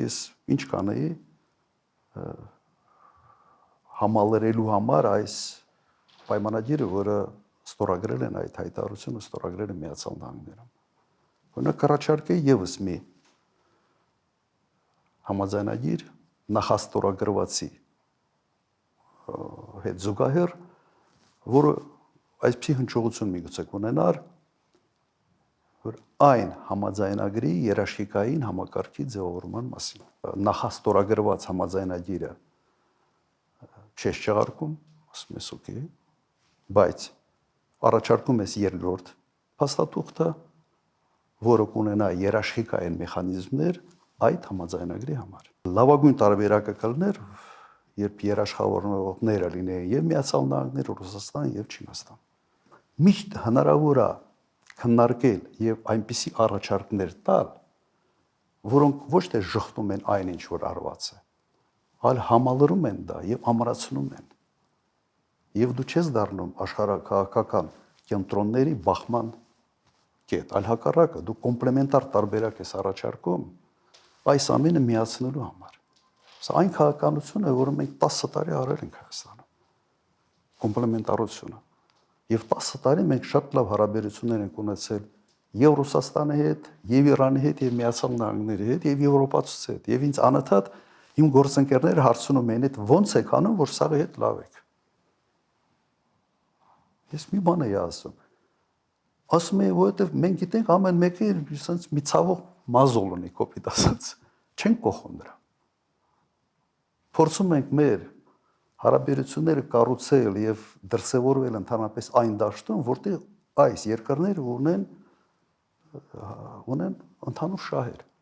Ես ինչ կանեի համալրելու համար այս պայմանագիրը, որը ստորագրել են այդ հայտարարությունը, ստորագրել են Միացյալ Նահանգներում։ Օրինակ առաջարկեի եւս մի համաձայնագիր նախաստորագրվածի հետ զուգահեռ, որը այսպիսի հնչողություն միգուցե կունենար, որ այն համաձայնագրի երաշխիքային համակարգի ձևավորման մասին։ Նախաստորագրված համաձայնագիրը չես չեղարկում, ասում ես օքեյ, բայց առաջարկում ես երկրորդ փաստաթուղթը, որը կունենա երաշխիքային մեխանիզմներ այդ համաձայնագրի համար։ Լավագույն տարբերակը կլներ, երբ երաշխավորողները լինեին եւ Միացյալ Նահանգներ, Ռուսաստան եւ Չինաստան։ Միշտ հնարավոր է քննարկել եւ այնպիսի առաջարկներ տալ, որոնք ոչ թե շղթում են այն, ինչ որ արված է, այլ համալրում են դա եւ ամրացնում են։ Եվ դու չես դառնում աշխարհակաղակական կենտրոնների բախման կետ, այլ հակառակը, դու կոմպլեմենտար տարբերակ ես առաջարկում այս ամենը միացնելու համար։ Սա այն քաղաքականությունը, որը մենք 10 տարի արել ենք Հայաստանում։ Կոմպլեմենտարությունը։ Եվ 10 տարի մենք շատ լավ հարաբերություններ ենք ունեցել եւ Ռուսաստանի հետ, եւ Իրանի հետ, եւ Միացյալ Նահանգների հետ, եւ եվրոպացուց հետ։ Եվ ինձ անընդհատ իմ գործընկերները հարցնում են, այդ ո՞նց եք անում, որ սաղի հետ լավ եք։ Ես մի բան եի ասում։ Ասում եմ, որովհետեւ մենք գիտենք ամեն մեկը sense մի ցավող մազոլ ունի, կոպիտ ասած։ Չենք կողում դրա։ Փորձում ենք մեր հարաբերությունները կառուցել եւ դրսեւորվել ընդհանրապես այն դաշտում, որտեղ այս երկրները ունեն ընդհանուր շահեր։